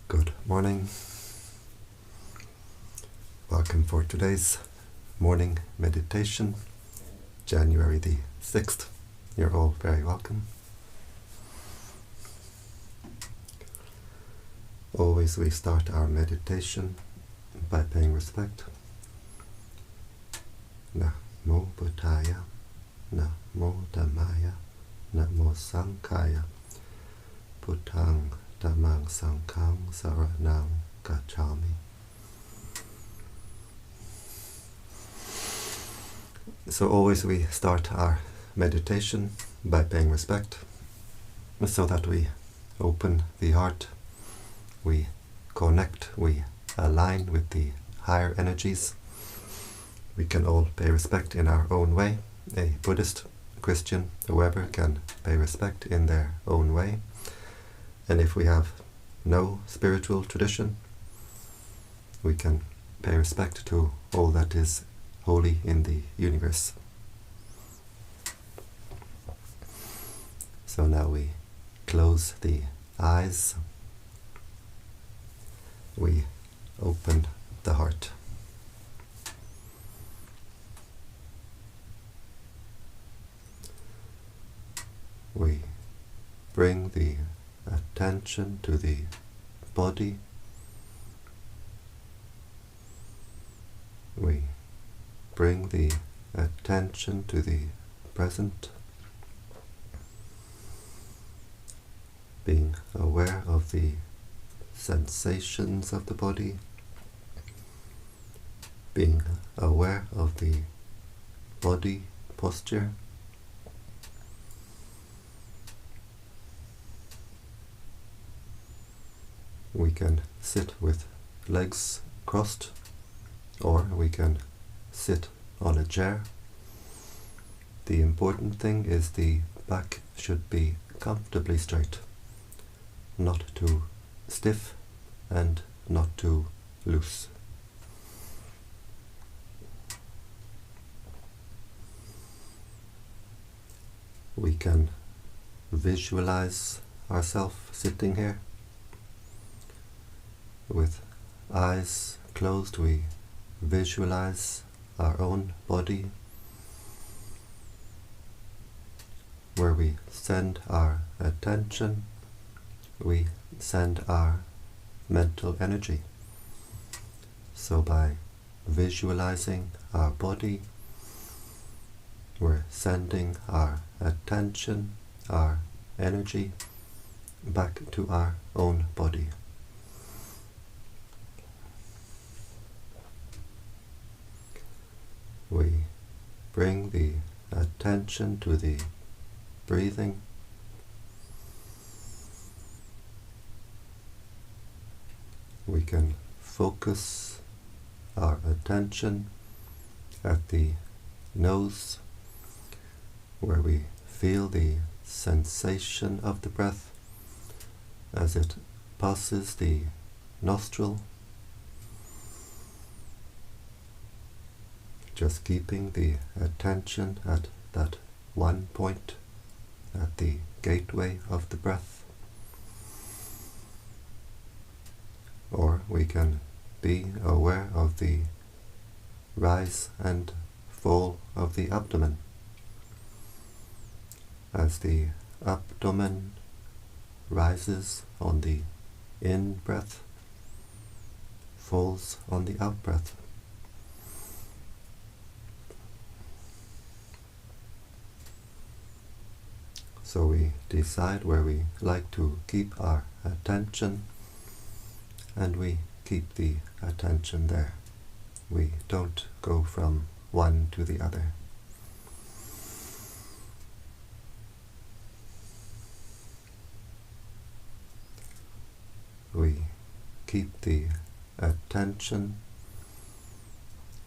Good morning. Welcome for today's morning meditation, January the 6th. You're all very welcome. Always we start our meditation by paying respect. Namo Buddhaya, Namo Dhammaya, Namo Sanghaya, Buddhang Dhammang Sanghang Saranang Gacchami. So always we start our meditation by paying respect, so that we open the heart, we connect, we align with the higher energies. We can all pay respect in our own way. A Buddhist, Christian, whoever can pay respect in their own way. And if we have no spiritual tradition, we can pay respect to all that is holy in the universe. So now we close the eyes, we open the heart. We bring the attention to the body. We bring the attention to the present, being aware of the sensations of the body, being aware of the body posture. We can sit with legs crossed, or we can sit on a chair. The important thing is the back should be comfortably straight, not too stiff and not too loose. We can visualize ourselves sitting here. With eyes closed, we visualize our own body, where we send our attention, we send our mental energy. So by visualizing our body, we're sending our attention, our energy back to our own body. We bring the attention to the breathing. We can focus our attention at the nose, where we feel the sensation of the breath as it passes the nostril. Just keeping the attention at that one point, at the gateway of the breath. Or we can be aware of the rise and fall of the abdomen, as the abdomen rises on the in-breath, falls on the out-breath. So we decide where we like to keep our attention, and we keep the attention there. We don't go from one to the other. We keep the attention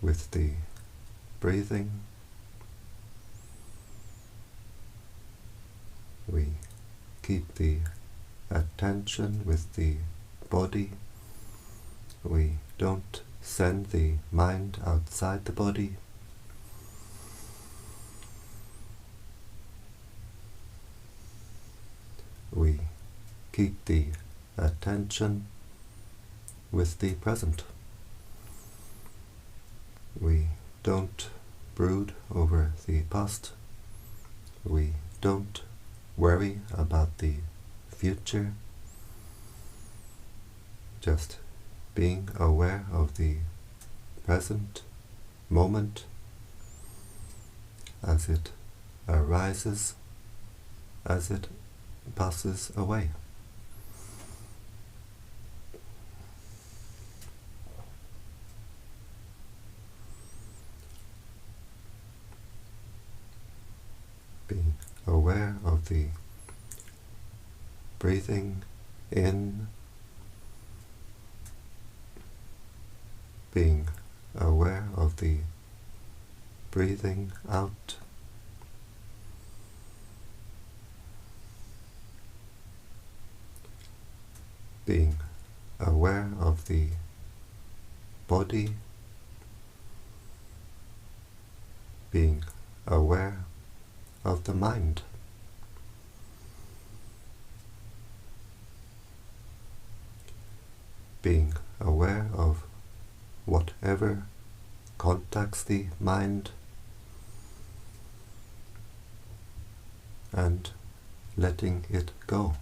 with the breathing. We keep the attention with the body. We don't send the mind outside the body. We keep the attention with the present. We don't brood over the past. We don't worry about the future. Just being aware of the present moment as it arises, as it passes away. Being aware of the breathing in, being aware of the breathing out, being aware of the body, being aware of the mind. Being aware of whatever contacts the mind and letting it go.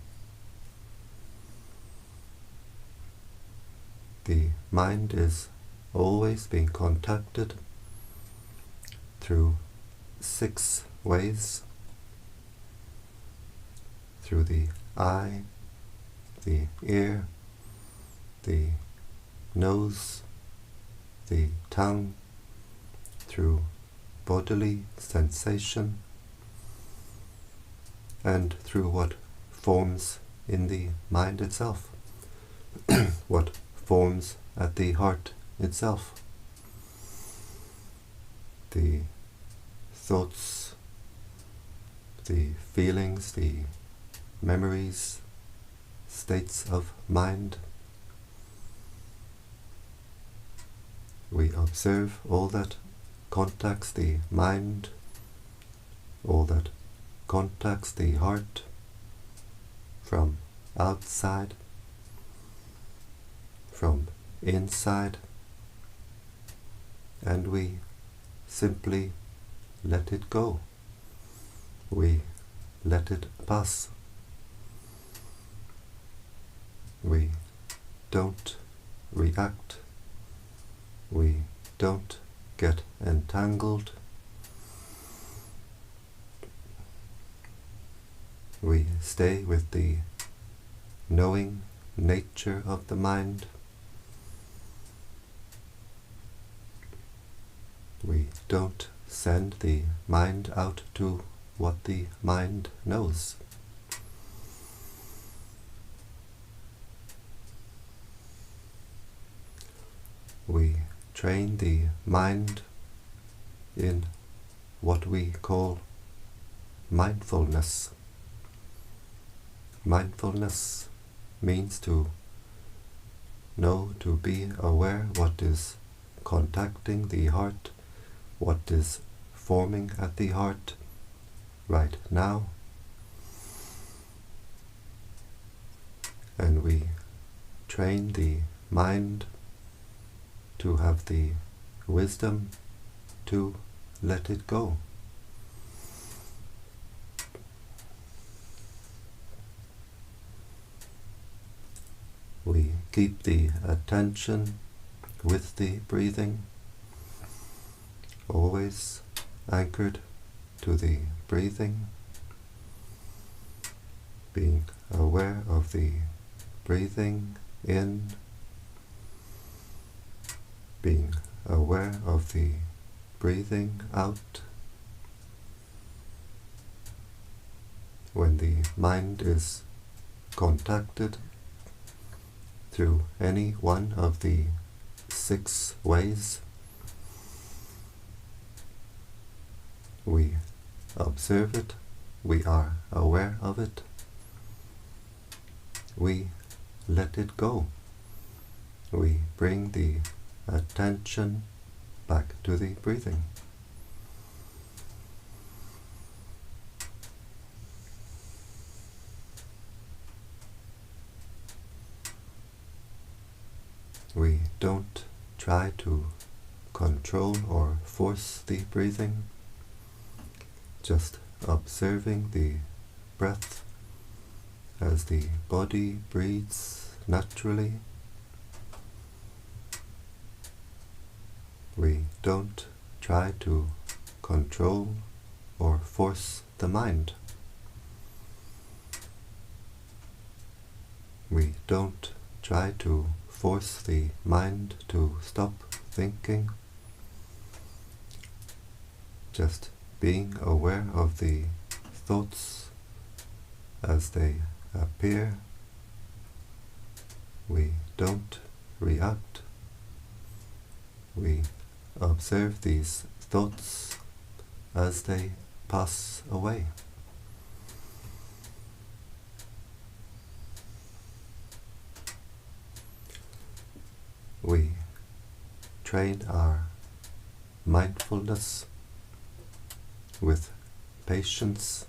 The mind is always being contacted through 6 ways: through the eye, the ear, the nose, the tongue, through bodily sensation, and through what forms in the mind itself, what forms at the heart itself. The thoughts, the feelings, the memories, states of mind. We observe all that contacts the mind, all that contacts the heart from outside, from inside, and we simply let it go. We let it pass. We don't react. We don't get entangled. We stay with the knowing nature of the mind. We don't send the mind out to what the mind knows. We train the mind in what we call mindfulness. Mindfulness means to know, to be aware what is contacting the heart, what is forming at the heart right now. And we train the mind to have the wisdom to let it go. We keep the attention with the breathing, always anchored to the breathing, being aware of the breathing in, being aware of the breathing out. When the mind is contacted through any one of the 6 ways, we observe it, we are aware of it, we let it go. We bring the attention back to the breathing. We don't try to control or force the breathing, just observing the breath as the body breathes naturally. We don't try to control or force the mind. We don't try to force the mind to stop thinking. Just being aware of the thoughts as they appear. We don't react. We observe these thoughts as they pass away. We train our mindfulness with patience.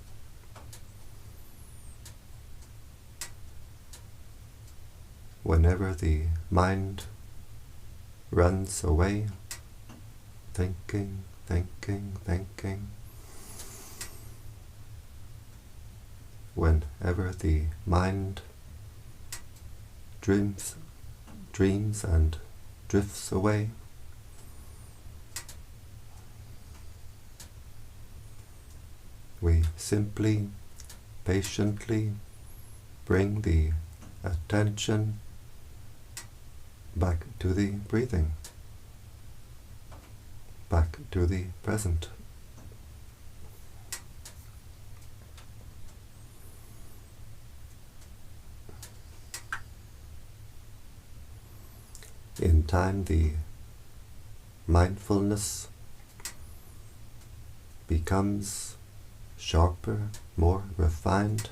Whenever the mind runs away, thinking, whenever the mind dreams and drifts away, we simply, patiently bring the attention back to the breathing, back to the present. In time, the mindfulness becomes sharper, more refined.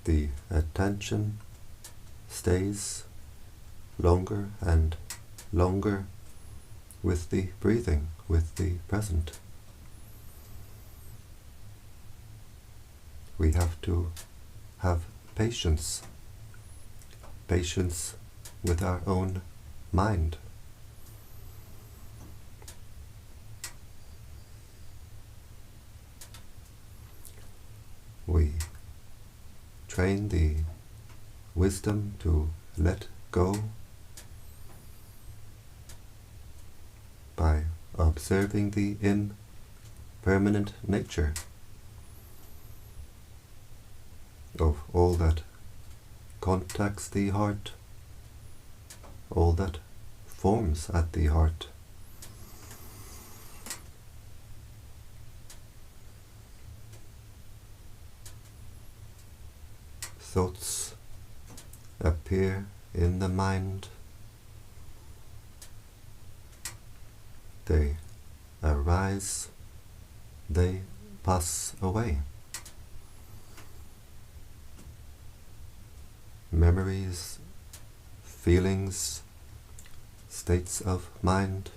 The attention stays longer and longer with the breathing, with the present. We have to have patience with our own mind. We train the wisdom to let go by observing the impermanent nature of all that contacts the heart, all that forms at the heart. Thoughts appear in the mind. They arise, they pass away. Memories, feelings, states of mind,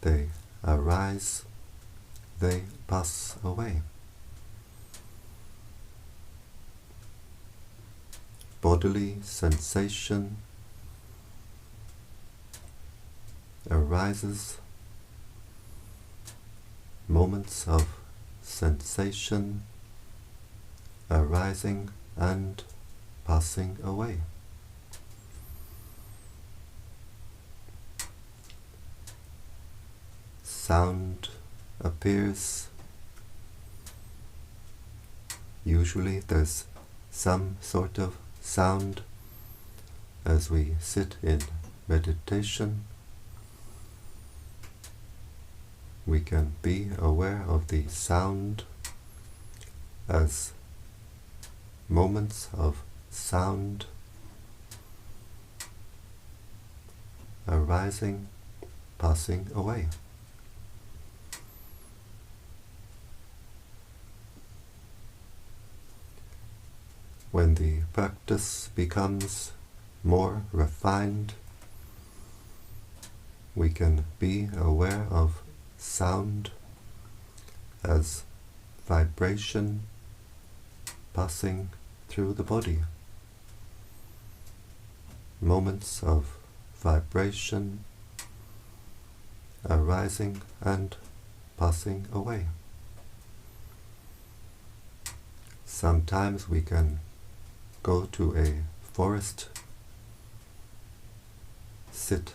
they arise, they pass away. Bodily sensation arises, moments of sensation arising and passing away. Sound appears. Usually there's some sort of sound as we sit in meditation. We can be aware of the sound as moments of sound arising, passing away. When the practice becomes more refined, we can be aware of sound as vibration passing through the body. Moments of vibration arising and passing away. Sometimes we can go to a forest, sit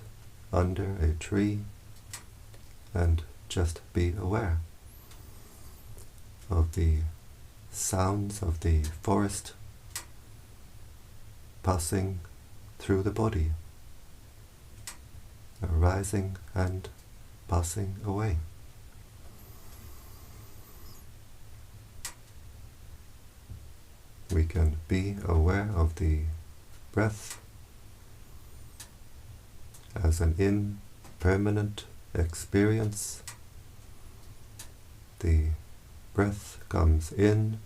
under a tree and just be aware of the sounds of the forest passing through the body, arising and passing away. We can be aware of the breath as an impermanent experience. The breath comes in,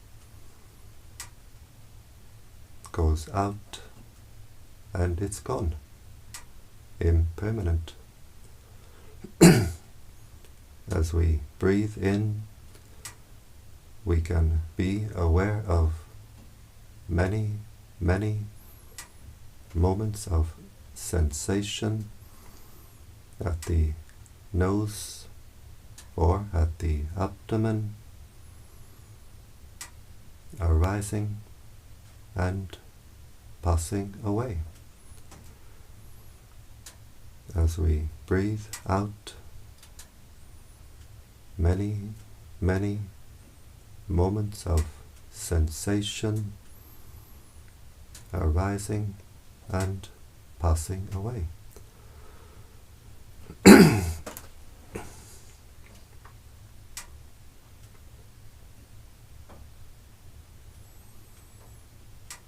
goes out, and it's gone. Impermanent. As we breathe in, we can be aware of many, many moments of sensation at the nose or at the abdomen, arising and passing away. As we breathe out, many, many moments of sensation arising and passing away.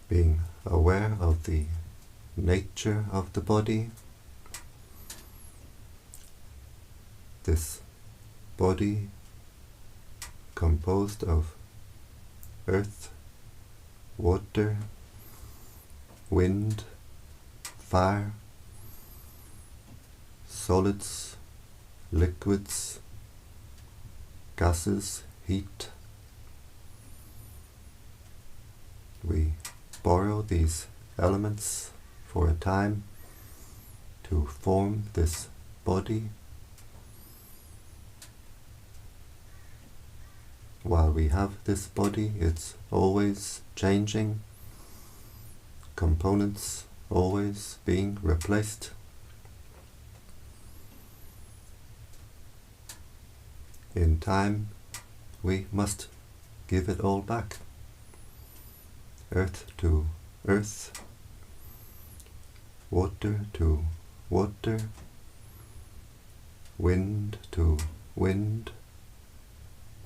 Being aware of the nature of the body. This body composed of earth, water, wind, fire, solids, liquids, gases, heat. We borrow these elements for a time to form this body. While we have this body, it's always changing, components always being replaced. In time, we must give it all back. Earth to earth, water to water, wind to wind,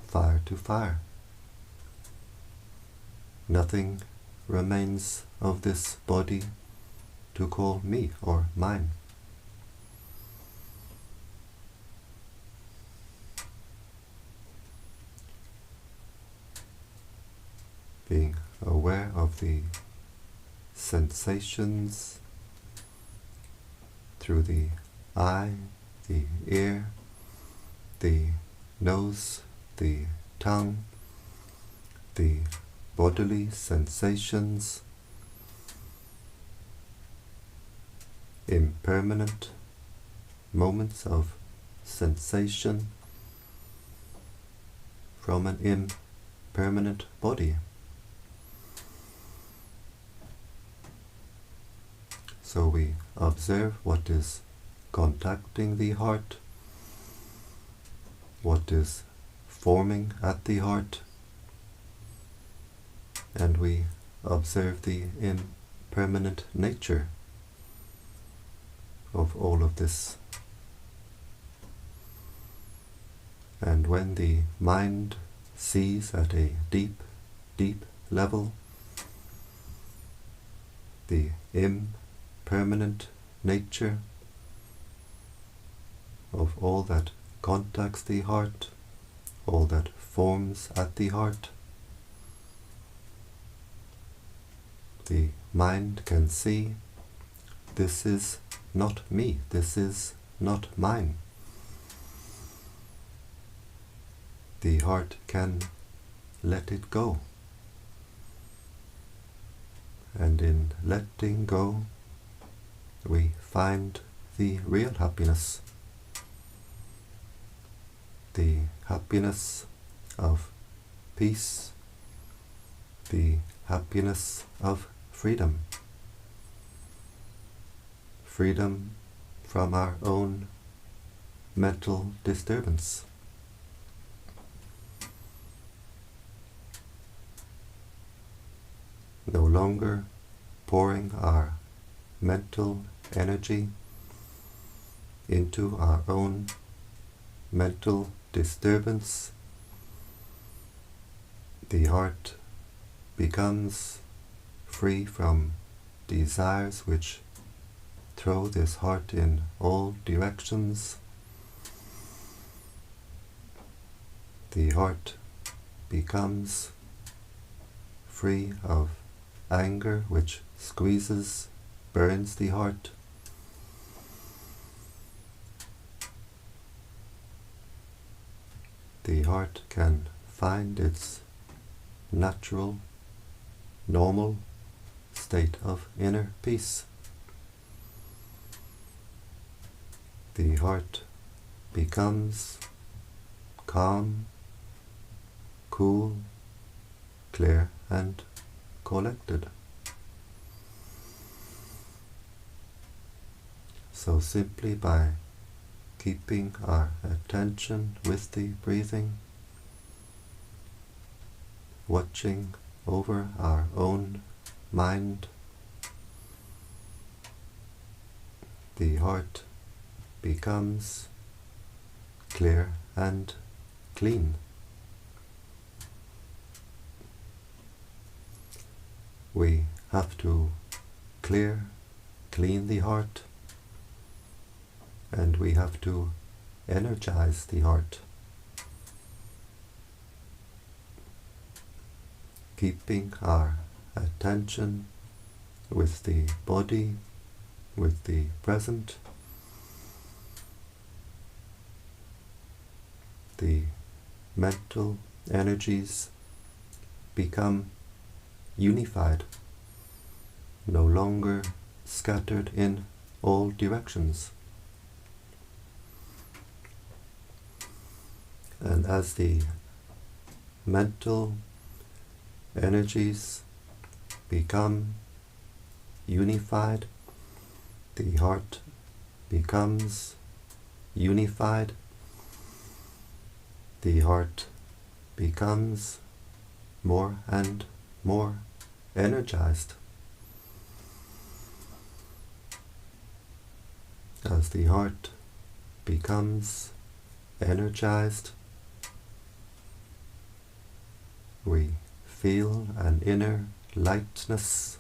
fire to fire. Nothing remains of this body to call me or mine. Being aware of the sensations through the eye, the ear, the nose, the tongue, the bodily sensations, impermanent moments of sensation from an impermanent body. So we observe what is contacting the heart, what is forming at the heart, and we observe the impermanent nature of all of this. And when the mind sees at a deep, deep level the impermanent nature of all that contacts the heart, all that forms at the heart, the mind can see, this is not me, this is not mine. The heart can let it go. And in letting go, we find the real happiness, the happiness of peace, the happiness of freedom, freedom from our own mental disturbance. No longer pouring our mental energy into our own mental disturbance, the heart becomes free from desires which throw this heart in all directions. The heart becomes free of anger which squeezes, burns the heart. The heart can find its natural, normal state of inner peace. The heart becomes calm, cool, clear and collected. So simply by keeping our attention with the breathing, watching over our own mind, the heart becomes clear and clean. We have to clean the heart, and we have to energize the heart, keeping our attention with the body, with the present. The mental energies become unified, no longer scattered in all directions. And as the mental energies become unified, the heart becomes unified, the heart becomes more and more energized. As the heart becomes energized, we feel an inner lightness,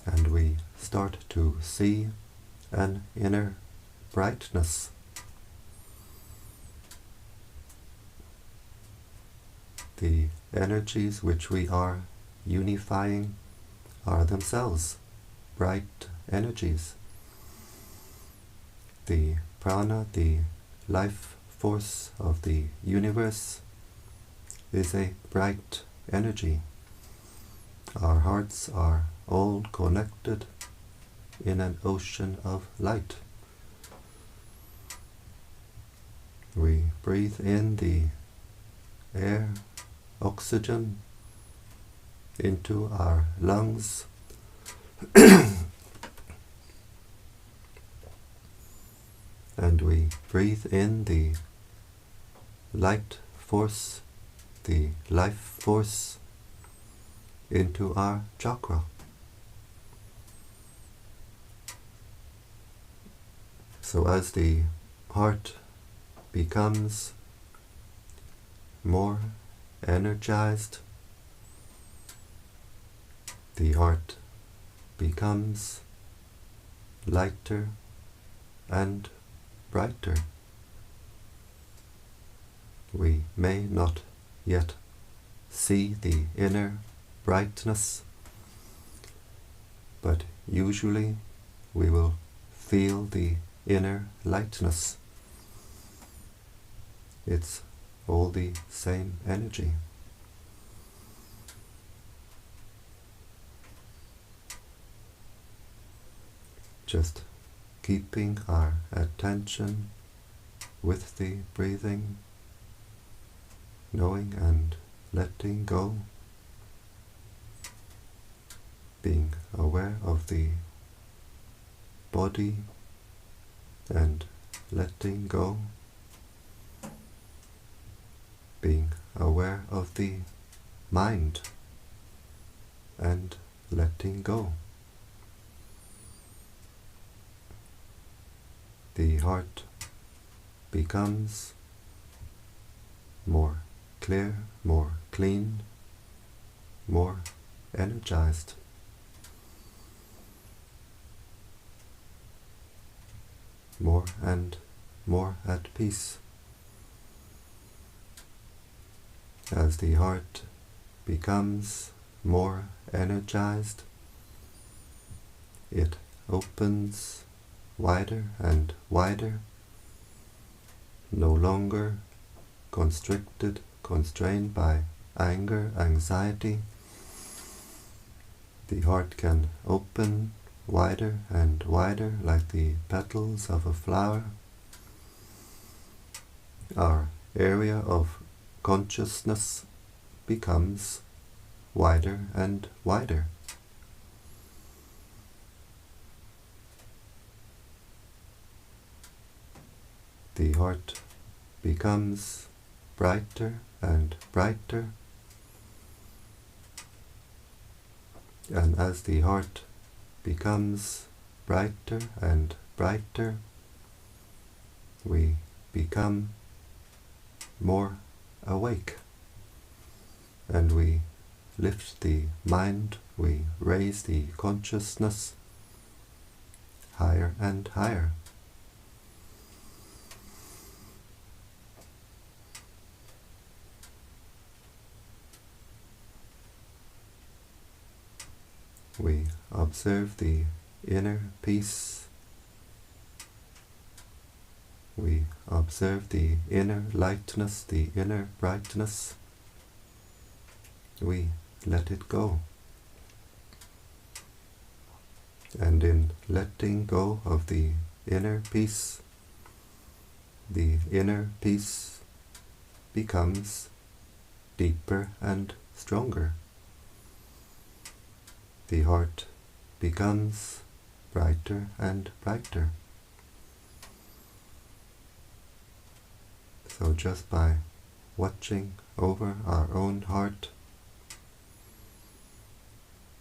and we start to see an inner brightness. The energies which we are unifying are themselves bright energies. The prana, the life force of the universe, is a bright energy. Our hearts are all connected in an ocean of light. We breathe in the air, oxygen, into our lungs, and we breathe in the light force, the life force, into our chakra. So as the heart becomes more energized, the heart becomes lighter and brighter. We may not yet see the inner brightness, but usually we will feel the inner lightness. It's all the same energy. Just keeping our attention with the breathing, knowing and letting go, being aware of the body and letting go, being aware of the mind and letting go. The heart becomes more clear, more clean, more energized. More and more at peace. As the heart becomes more energized, it opens wider and wider, no longer constricted, constrained by anger, anxiety. The heart can open wider and wider like the petals of a flower. Our area of consciousness becomes wider and wider. The heart becomes brighter and brighter, and as the heart becomes brighter and brighter, we become more awake, and we lift the mind, we raise the consciousness higher and higher. We observe the inner peace. We observe the inner lightness, the inner brightness. We let it go. And in letting go of the inner peace becomes deeper and stronger. The heart becomes brighter and brighter. So just by watching over our own heart,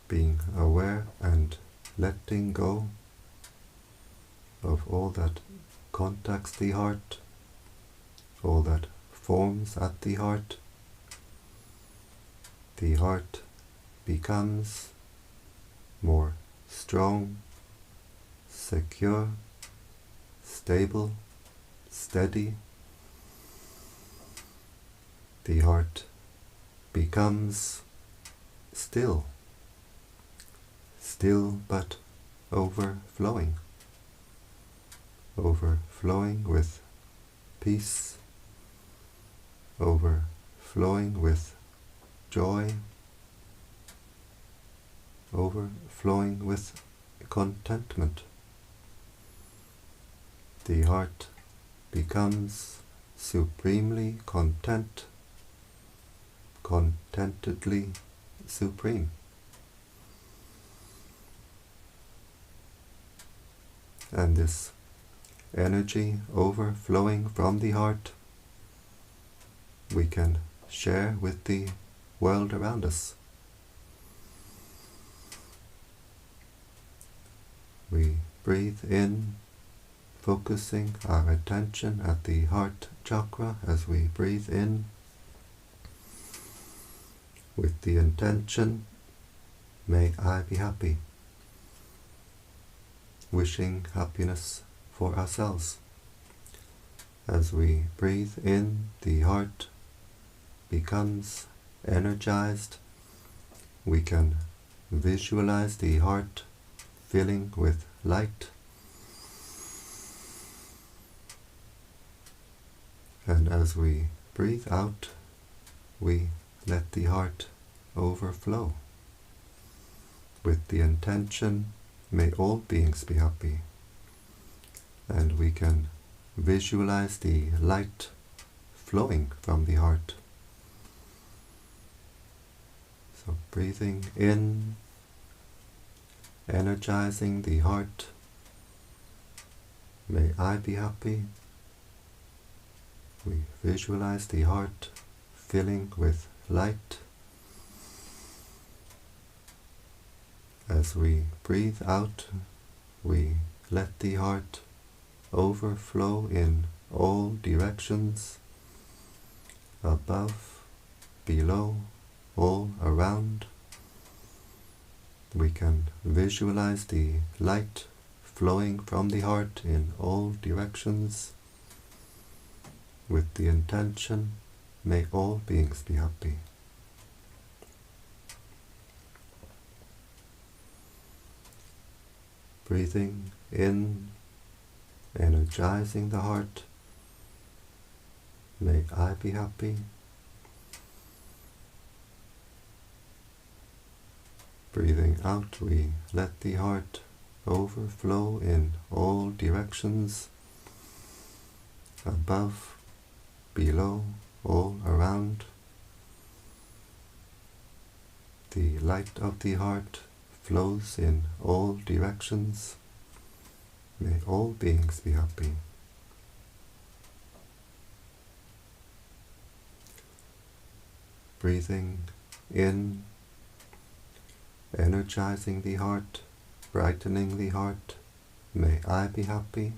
being aware and letting go of all that contacts the heart, all that forms at the heart becomes more strong, secure, stable, steady. The heart becomes still but overflowing with peace, overflowing with joy, overflowing with contentment. The heart becomes supremely content, contentedly supreme. And this energy overflowing from the heart we can share with the world around us. We breathe in, focusing our attention at the heart chakra as we breathe in, with the intention, may I be happy, wishing happiness for ourselves. As we breathe in, the heart becomes energized. We can visualize the heart filling with light. And as we breathe out, we let the heart overflow. With the intention, may all beings be happy. And we can visualize the light flowing from the heart. So breathing in, energizing the heart. May I be happy. We visualize the heart filling with light. As we breathe out, we let the heart overflow in all directions, above, below, all around. We can visualize the light flowing from the heart in all directions with the intention, may all beings be happy. Breathing in, energizing the heart. May I be happy. Breathing out, we let the heart overflow in all directions, above, below, all around. The light of the heart flows in all directions. May all beings be happy. Breathing in, energizing the heart, brightening the heart. May I be happy.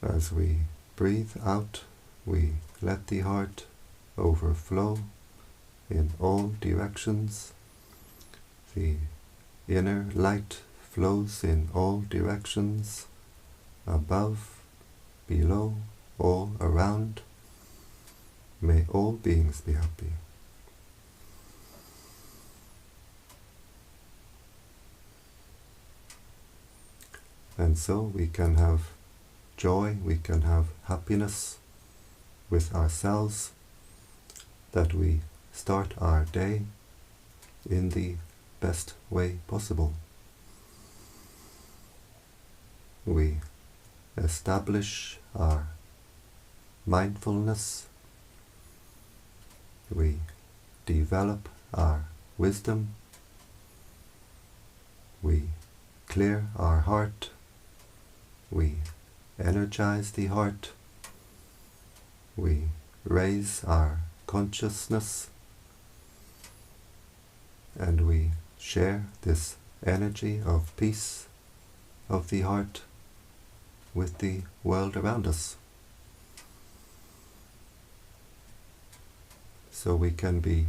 As we breathe out, we let the heart overflow in all directions. The inner light flows in all directions, above, below, all around. May all beings be happy. And so we can have joy, we can have happiness with ourselves, that we start our day in the best way possible. We establish our mindfulness. We develop our wisdom. We clear our heart. We energize the heart. We raise our consciousness. And we share this energy of peace of the heart with the world around us. So we can be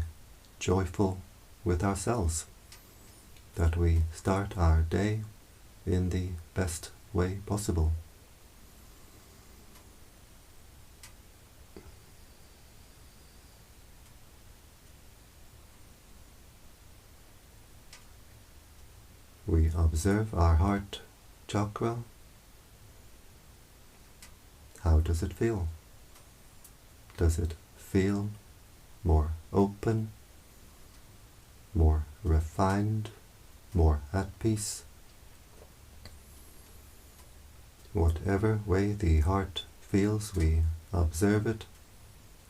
joyful with ourselves, that we start our day in the best way possible. We observe our heart chakra. How does it feel? Does it feel more open, more refined, more at peace? Whatever way the heart feels, we observe it,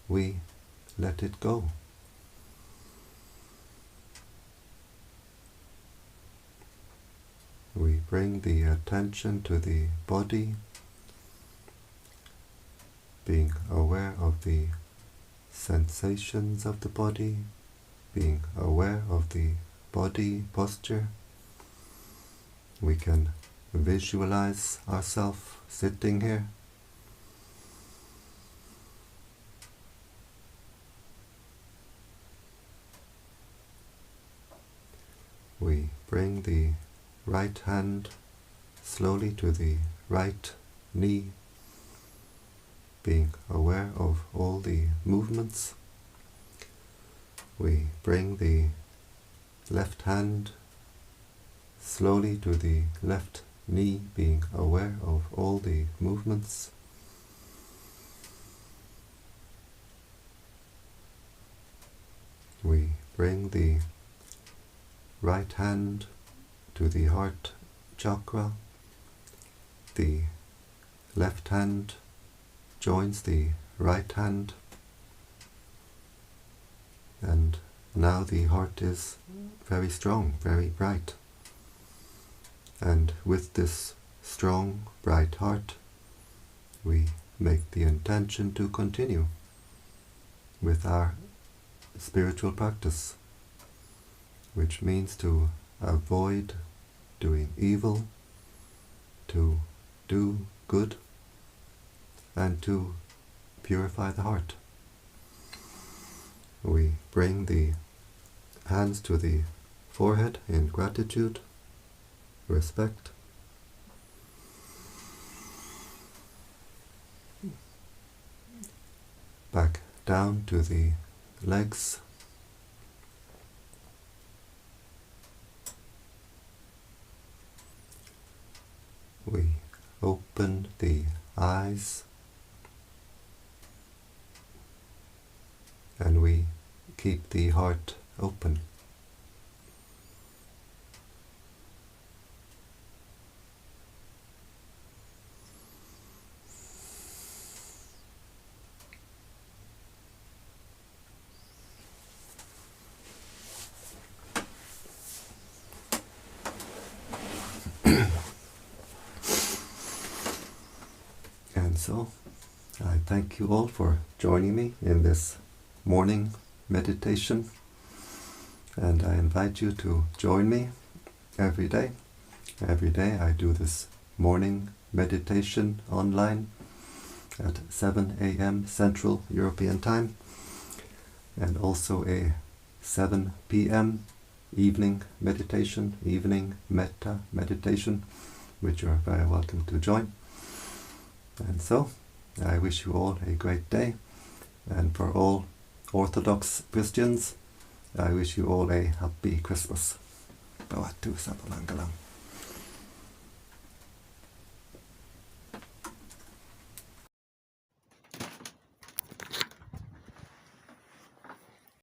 we let it go. We bring the attention to the body, being aware of the sensations of the body, being aware of the body posture. We can visualize ourselves sitting here. We bring the right hand slowly to the right knee, being aware of all the movements. We bring the left hand slowly to the left knee, being aware of all the movements. bring the right hand to the heart chakra. The left hand joins the right hand, and now the heart is very strong, very bright. And with this strong, bright heart, we make the intention to continue with our spiritual practice, which means to avoid doing evil, to do good, and to purify the heart. We bring the hands to the forehead in gratitude, respect. Back down to the legs. We open the eyes, and we keep the heart open. And so, I thank you all for joining me in this morning meditation, and I invite you to join me every day. Every day I do this morning meditation online at 7 a.m. Central European Time, and also a 7 p.m. evening meditation, evening metta meditation, which you are very welcome to join. And so, I wish you all a great day, and for all Orthodox Christians, I wish you all a happy Christmas. Bhavatu Sapamangalam.